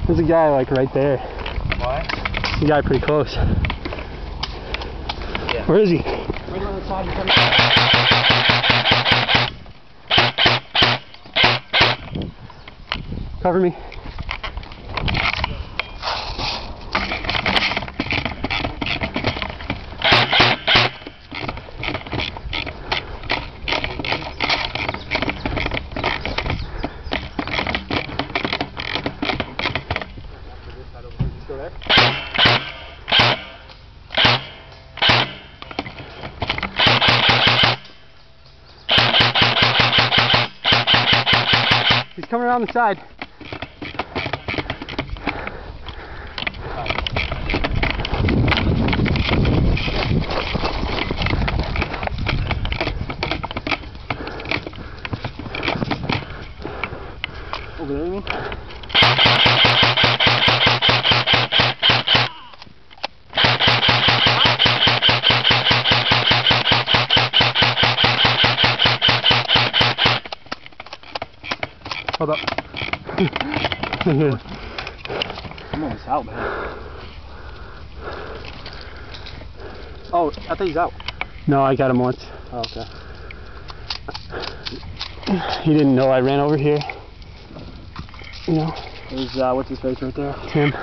There's a guy like right there. Why? There's a guy pretty close. Yeah. Where is he? Right on the side. Cover me. Still there? He's coming around the side. Over there, you mean? Hold up. I'm almost out, man. Oh, I think he's out. No, I got him once. Oh, okay. He didn't know I ran over here. You know, There's, what's his face right there? Tim.